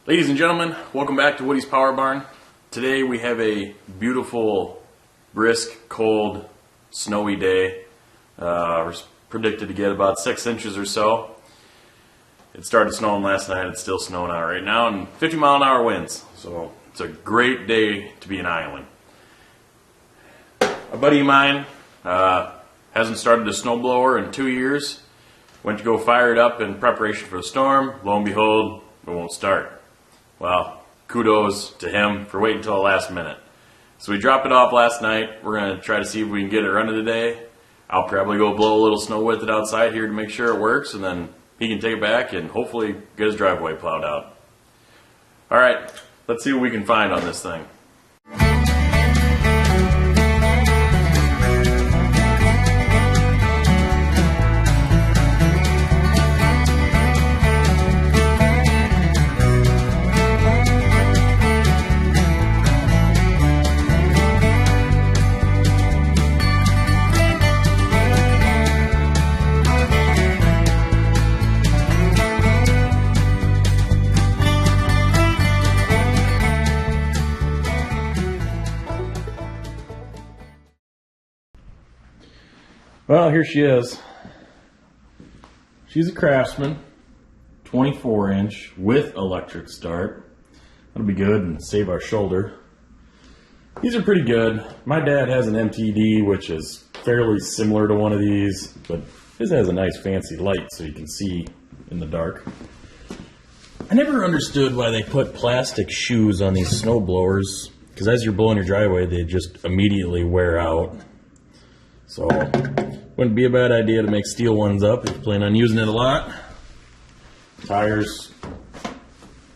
Ladies and gentlemen, welcome back to Woody's Power Barn. Today we have a beautiful, brisk, cold, snowy day. We're predicted to get about 6 inches or so. It started snowing last night, it's still snowing out right now, and 50-mile-an-hour winds. So it's a great day to be in Iowa. A buddy of mine hasn't started a snowblower in 2 years. Went to go fire it up in preparation for the storm. Lo and behold, it won't start. Well, kudos to him for waiting until the last minute. So we dropped it off last night. We're going to try to see if we can get it running today. I'll probably go blow a little snow with it outside here to make sure it works, and then he can take it back and hopefully get his driveway plowed out. Alright, let's see what we can find on this thing. Well, here she is. She's a Craftsman, 24-inch with electric start. That'll be good and save our shoulder. These are pretty good. My dad has an MTD, which is fairly similar to one of these, but his has a nice fancy light so you can see in the dark. I never understood why they put plastic shoes on these snow blowers, because as you're blowing your driveway, they just immediately wear out. So, wouldn't be a bad idea to make steel ones up if you plan on using it a lot. Tires,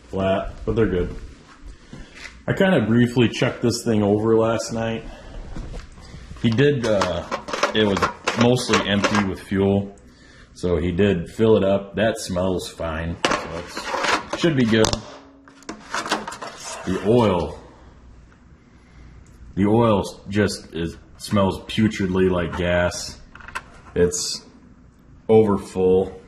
flat, but they're good. I kind of briefly checked this thing over last night. He did, it was mostly empty with fuel, so he did fill it up. That smells fine, so it should be good. The oil just smells putridly like gas. It's over full,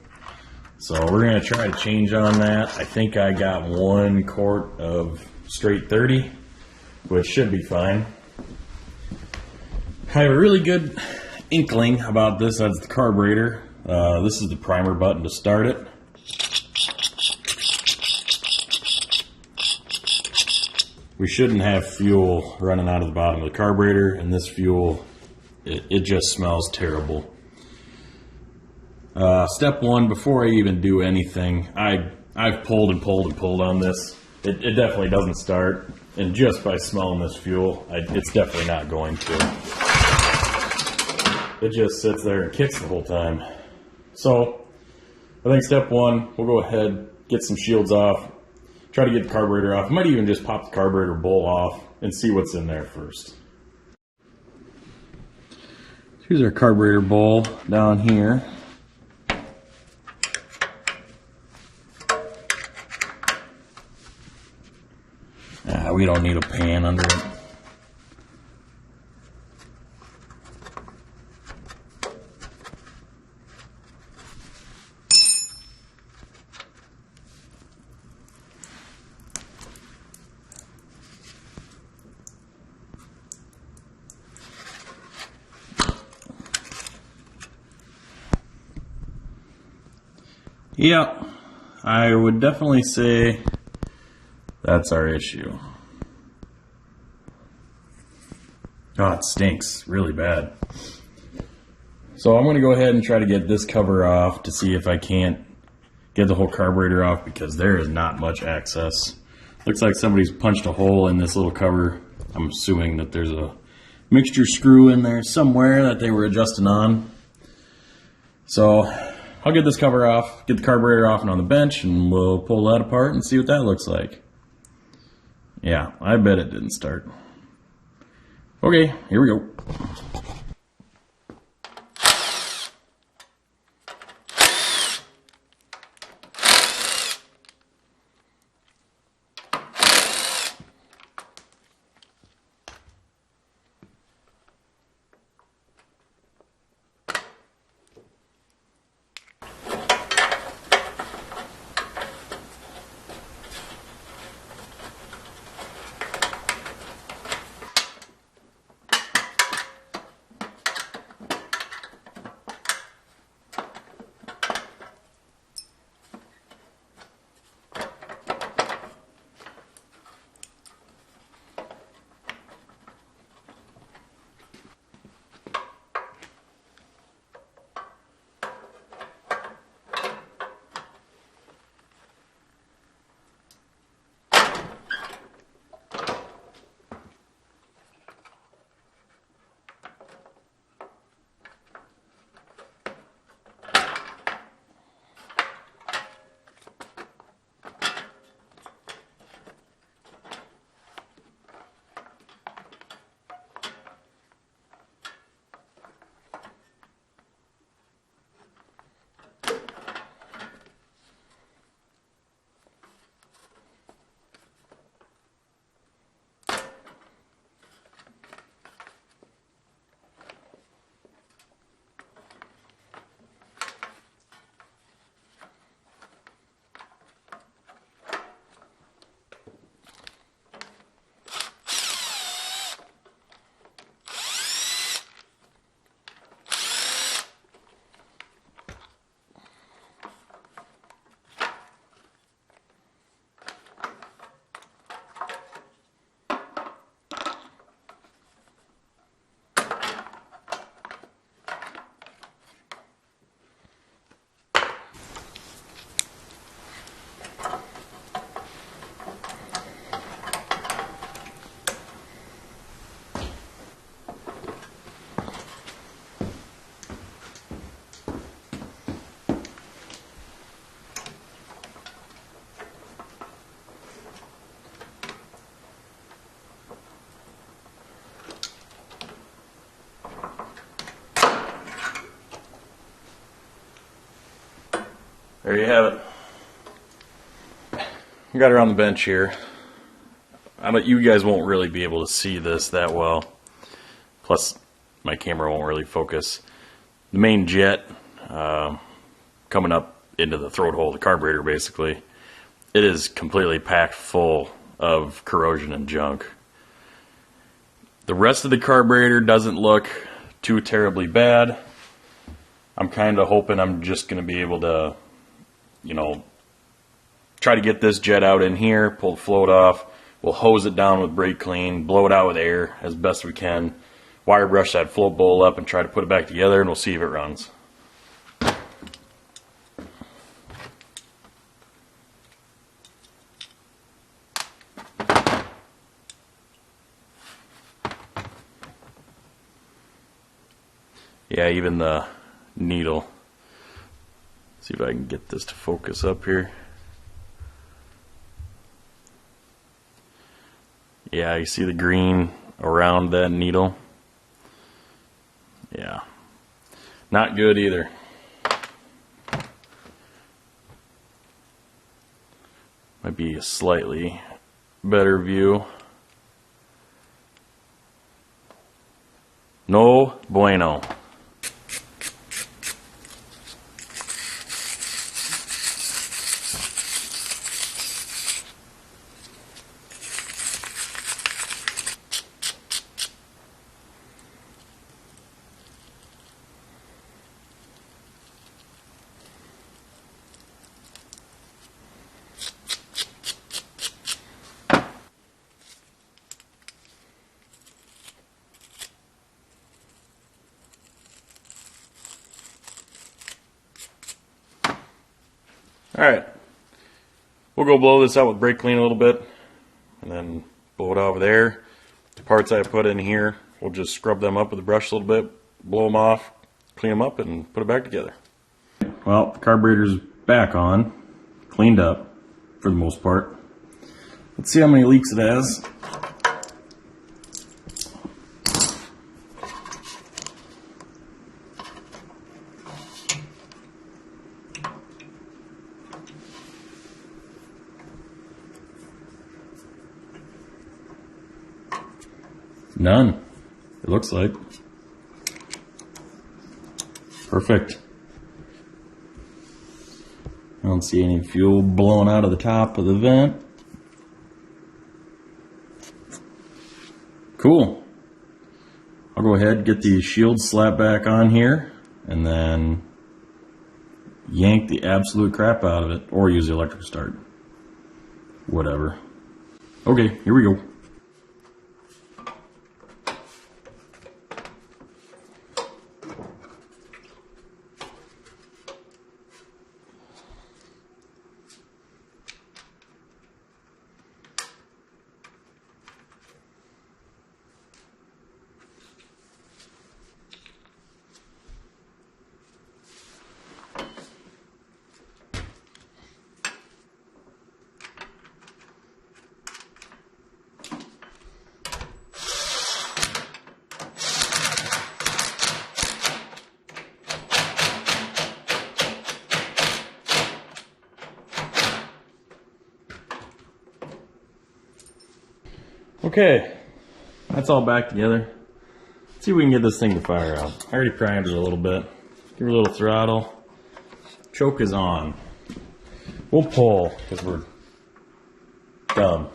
so we're going to try to change on that. I think I got 1 quart of straight 30, which should be fine. I have a really good inkling about this. That's the carburetor. This is the primer button to start it. We shouldn't have fuel running out of the bottom of the carburetor, and this fuel, it just smells terrible. Step 1, before I even do anything, I've pulled and pulled and pulled on this. It definitely doesn't start, and just by smelling this fuel, it's definitely not going to. It just sits there and kicks the whole time. So, I think step 1, we'll go ahead, get some shields off, try to get the carburetor off. I might even just pop the carburetor bowl off and see what's in there first. Here's our carburetor bowl down here. We don't need a pan under it. Yeah, I would definitely say that's our issue. Oh, it stinks really bad. So I'm going to go ahead and try to get this cover off to see if I can't get the whole carburetor off, because there is not much access. Looks like somebody's punched a hole in this little cover. I'm assuming that there's a mixture screw in there somewhere that they were adjusting on. So I'll get this cover off, get the carburetor off and on the bench, and we'll pull that apart and see what that looks like. Yeah, I bet it didn't start. Okay, here we go. There you have it. We got her on the bench here. You guys won't really be able to see this that well. Plus, my camera won't really focus. The main jet coming up into the throat hole of the carburetor, basically, it is completely packed full of corrosion and junk. The rest of the carburetor doesn't look too terribly bad. I'm kind of hoping I'm just going to be able to, try to get this jet out in here, pull the float off. We'll hose it down with brake clean, blow it out with air as best we can, wire brush that float bowl up and try to put it back together, and we'll see if it runs. Yeah, even the needle. See if I can get this to focus up here. Yeah, you see the green around that needle? Yeah, not good either. Might be a slightly better view. No bueno. Alright, we'll go blow this out with brake clean a little bit, and then blow it out with air. The parts I put in here, we'll just scrub them up with a brush a little bit, blow them off, clean them up, and put it back together. Well, the carburetor's back on, cleaned up, for the most part. Let's see how many leaks it has. None, it looks like. Perfect. I don't see any fuel blowing out of the top of the vent. Cool. I'll go ahead and get the shield slap back on here and then yank the absolute crap out of it, or use the electric start. Whatever. Okay, here we go. Okay, that's all back together. Let's see if we can get this thing to fire out. I already primed it a little bit. Give it a little throttle. Choke is on. We'll pull because we're dumb.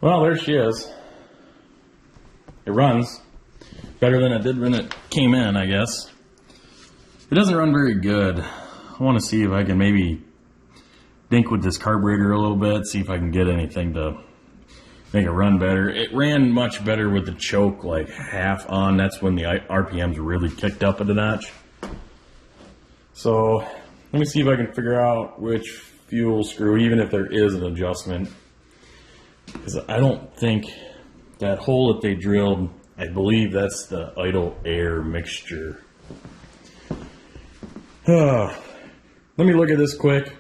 Well, there she is. It runs better than it did when it came in, I guess. It doesn't run very good. I want to see if I can maybe dink with this carburetor a little bit, see if I can get anything to make it run better. It ran much better with the choke like half on. That's when the RPMs really kicked up a notch. So let me see if I can figure out which fuel screw, even if there is an adjustment. Because I don't think that hole that they drilled, I believe that's the idle air mixture. Let me look at this quick.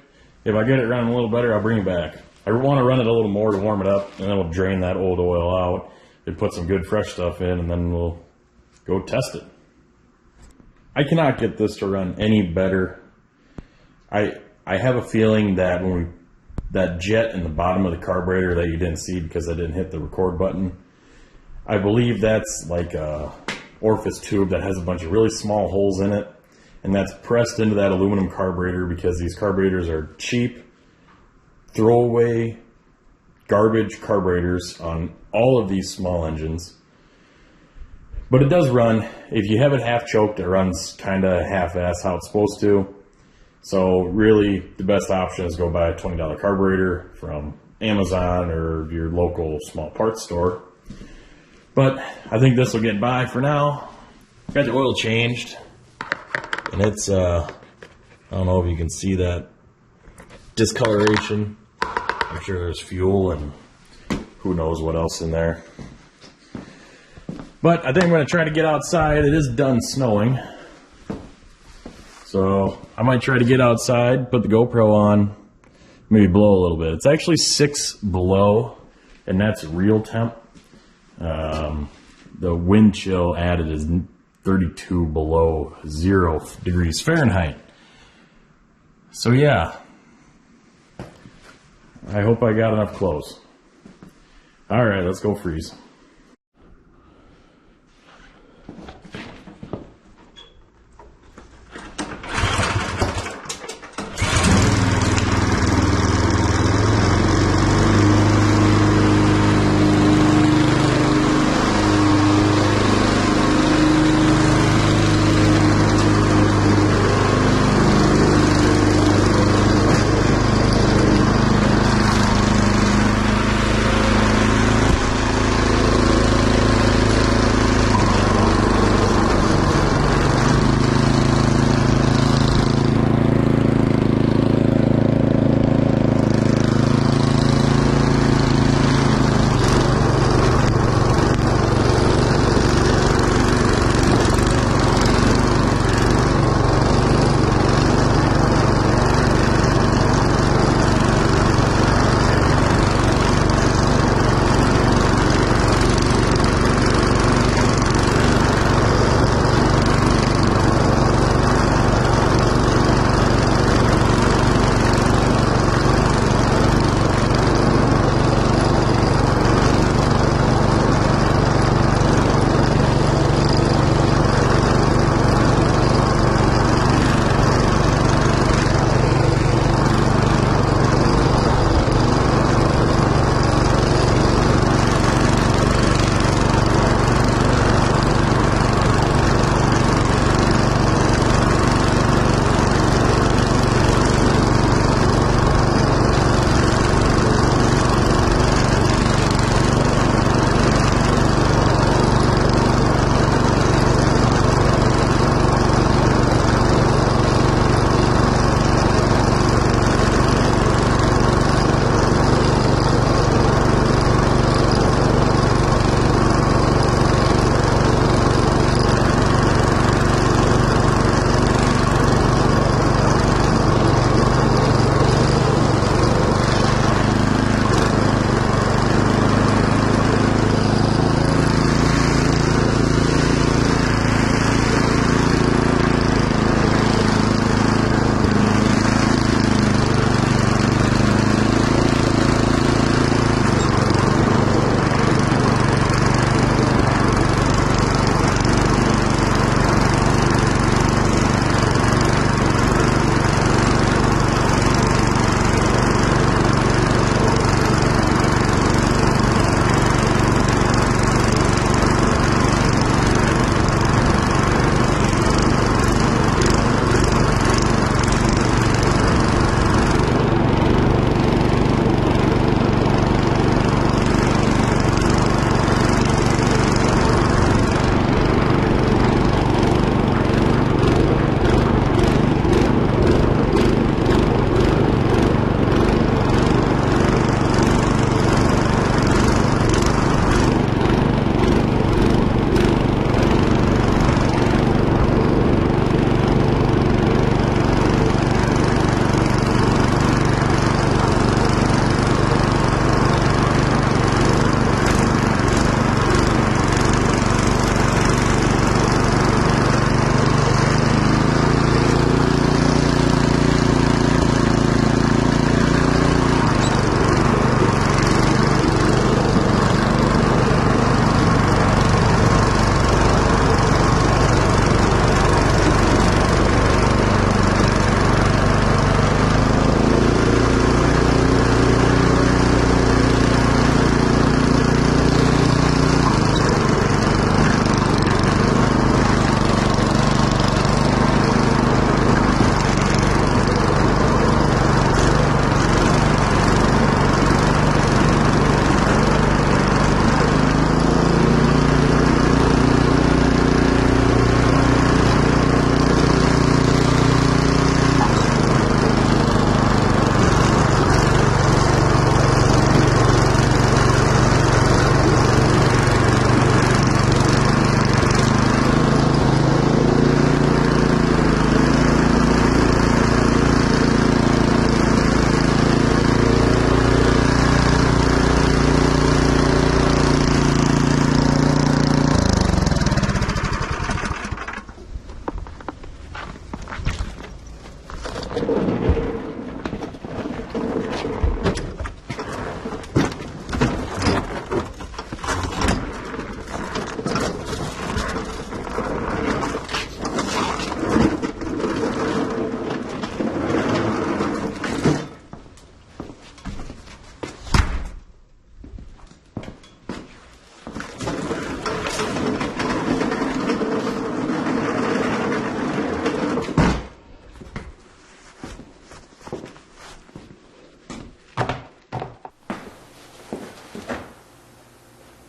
If I get it running a little better, I'll bring it back. I want to run it a little more to warm it up, and then we'll drain that old oil out and put some good fresh stuff in, and then we'll go test it. I cannot get this to run any better. I have a feeling that when that jet in the bottom of the carburetor that you didn't see because I didn't hit the record button, I believe that's like a orifice tube that has a bunch of really small holes in it, and that's pressed into that aluminum carburetor because these carburetors are cheap, throwaway, garbage carburetors on all of these small engines. But it does run. If you have it half choked, it runs kind of half-ass how it's supposed to. So really, the best option is go buy a $20 carburetor from Amazon or your local small parts store. But I think this will get by for now. Got the oil changed, and it's I don't know if you can see that discoloration. I'm sure there's fuel and who knows what else in there. But I think I'm going to try to get outside. It is done snowing. So I might try to get outside, put the GoPro on, maybe blow a little bit. It's actually 6 below, and that's real temp. The wind chill added is 32 below 0 degrees Fahrenheit. So yeah, I hope I got enough clothes. All right, let's go freeze.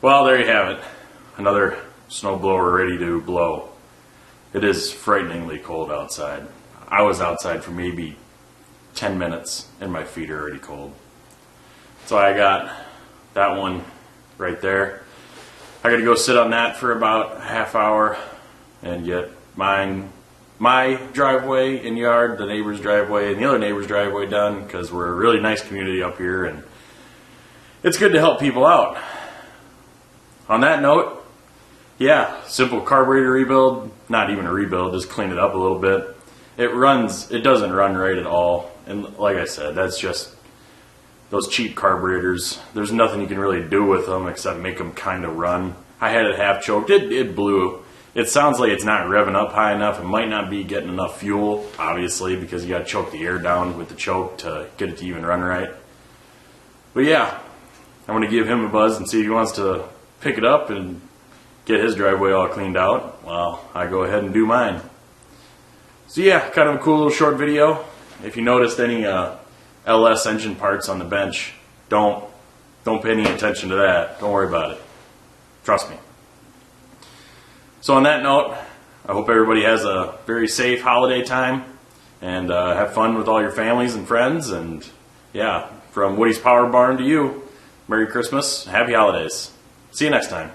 Well, there you have it. Another snowblower ready to blow. It is frighteningly cold outside. I was outside for maybe 10 minutes and my feet are already cold. So I got that one right there. I got to go sit on that for about a half hour and get my driveway and yard, the neighbor's driveway, and the other neighbor's driveway done, because we're a really nice community up here and it's good to help people out. On that note, yeah, simple carburetor rebuild, not even a rebuild, just clean it up a little bit. It doesn't run right at all. And like I said, that's just those cheap carburetors. There's nothing you can really do with them except make them kind of run. I had it half choked, it blew. It sounds like it's not revving up high enough. It might not be getting enough fuel, obviously, because you gotta choke the air down with the choke to get it to even run right. But yeah, I'm gonna give him a buzz and see if he wants to pick it up and get his driveway all cleaned out while I go ahead and do mine. So yeah, kind of a cool little short video. If you noticed any LS engine parts on the bench, don't pay any attention to that. Don't worry about it. Trust me. So on that note, I hope everybody has a very safe holiday time and have fun with all your families and friends. And yeah, from Woody's Power Barn to you, Merry Christmas, Happy Holidays. See you next time.